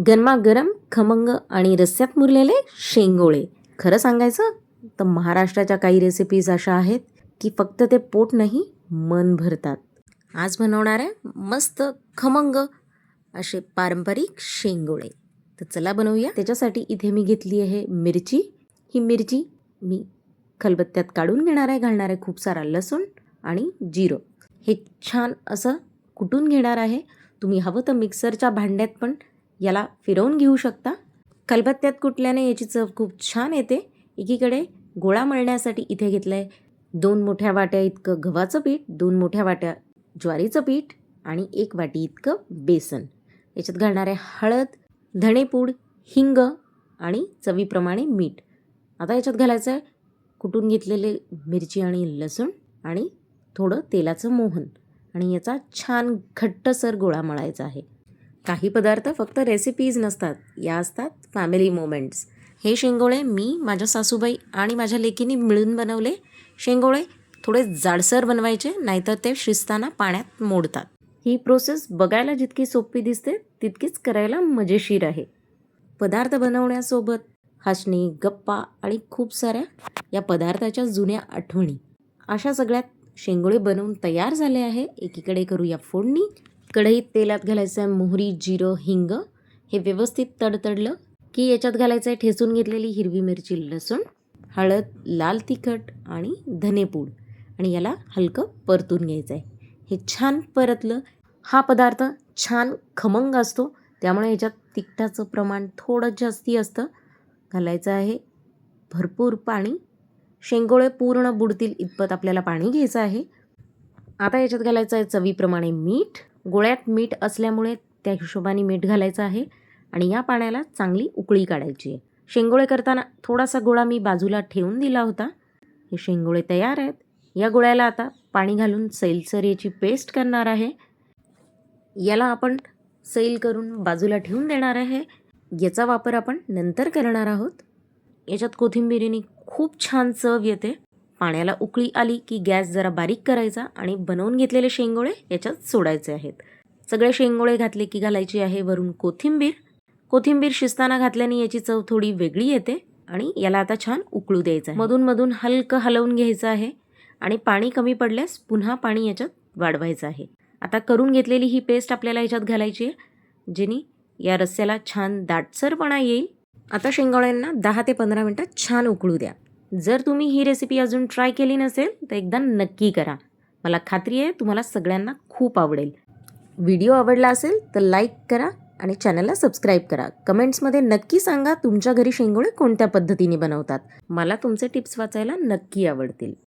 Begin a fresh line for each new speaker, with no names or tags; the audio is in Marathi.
गरमागरम खमंग आणि रस्स्यात मुरलेले शेंगोळे. खरं सांगायचं तर महाराष्ट्राच्या काही रेसिपीज अशा आहेत की फक्त ते पोट नाही मन भरतात. आज बनवणार आहे मस्त खमंग असे पारंपरिक शेंगोळे. तर चला बनवूया. त्याच्यासाठी इथे मी घेतली आहे मिरची. ही मिरची मी खलबत्त्यात काढून घेणार आहे. घालणार आहे खूप सारा लसूण आणि जिरं. हे छान असं कुटून घेणार आहे. तुम्ही हवं तर मिक्सरच्या भांड्यात पण याला फिरवून घेऊ शकता. खलबत्त्यात कुटल्याने याची चव खूप छान येते. एकीकडे गोळा मळण्यासाठी इथे घेतलं आहे 2 मोठ्या वाट्या इतकं गव्हाचं पीठ, 2 मोठ्या वाट्या ज्वारीचं पीठ आणि 1 वाटी इतकं बेसन. याच्यात घालणार आहे हळद, धणेपूड, हिंग आणि चवीप्रमाणे मीठ. आता याच्यात घालायचं आहे कुटून घेतलेले मिरची आणि लसूण आणि थोडं तेलाचं मोहन आणि याचा छान घट्टसर गोळा मळायचा आहे. काही पदार्थ फक्त रेसिपीज नसतात, या असतात फॅमिली मोमेंट्स. हे शेंगोळे मी, माझ्या सासूबाई आणि माझ्या लेकीने मिळून बनवले. शेंगोळे थोडे जाडसर बनवायचे, नाहीतर ते शिजताना पाण्यात मोडतात. ही प्रोसेस बघायला जितकी सोपी दिसते तितकीच करायला मजेशीर आहे. पदार्थ बनवण्यासोबत हसणे, गप्पा आणि खूप साऱ्या या पदार्थाच्या जुन्या आठवणी, अशा सगळ्यात शेंगोळे बनवून तयार झाले आहे. एकीकडे करूया फोडणी. कढईत तेलात घालायचं आहे मोहरी, जिरं, हिंग. हे व्यवस्थित तडतडलं की याच्यात घालायचं आहे ठेचून घेतलेली हिरवी मिरची, लसूण, हळद, लाल तिखट आणि धनेपूड आणि याला हलकं परतून घ्यायचं आहे. हे छान परतलं. हा पदार्थ छान खमंग असतो, त्यामुळे याच्यात तिखटाचं प्रमाण थोडं जास्ती असतं. घालायचं आहे भरपूर पाणी. शेंगोळे पूर्ण बुडतील इतपत आपल्याला पाणी घ्यायचं आहे. आता याच्यात घालायचं आहे चवीप्रमाणे मीठ. गोळ्यात मीठ असल्यामुळे त्या हिशोबाने मीठ घालायचं आहे आणि या पाण्याला चांगली उकळी काढायची आहे. शेंगोळे करताना थोडासा गोळा मी बाजूला ठेवून दिला होता. हे शेंगोळे तयार आहेत. या गोळ्याला आता पाणी घालून सैलसर याची पेस्ट करणार आहे. याला आपण सैल करून बाजूला ठेवून देणार आहे. याचा वापर आपण नंतर करणार आहोत. याच्यात कोथिंबिरीने खूप छान चव येते. पाण्याला उकळी आली की गॅस जरा बारीक करायचा आणि बनवून घेतलेले शेंगोळे याच्यात सोडायचे आहेत. सगळे शेंगोळे घातले की घालायची आहे वरून कोथिंबीर. कोथिंबीर शिजताना घातल्याने याची चव थोडी वेगळी येते आणि याला आता छान उकळू द्यायचं आहे. मधून मधून हलकं हलवून घ्यायचं आहे आणि पाणी कमी पडल्यास पुन्हा पाणी याच्यात वाढवायचं आहे. आता करून घेतलेली ही पेस्ट आपल्याला याच्यात घालायची आहे, जेणे या रस्स्याला छान दाटसरपणा येईल. आता शेंगोळ्यांना 10 ते 15 मिनटं छान उकळू द्या. जर तुम्ही ही रेसिपी अजून ट्राय केली नसेल तर एकदा नक्की करा. मला खात्री आहे तुम्हाला सगळ्यांना खूप आवडेल. व्हिडिओ आवडला असेल तर लाईक करा आणि चॅनलला सबस्क्राईब करा. कमेंट्समध्ये नक्की सांगा तुमच्या घरी शेंगोळे कोणत्या पद्धतीने बनवतात. मला तुमचे टिप्स वाचायला नक्की आवडतील.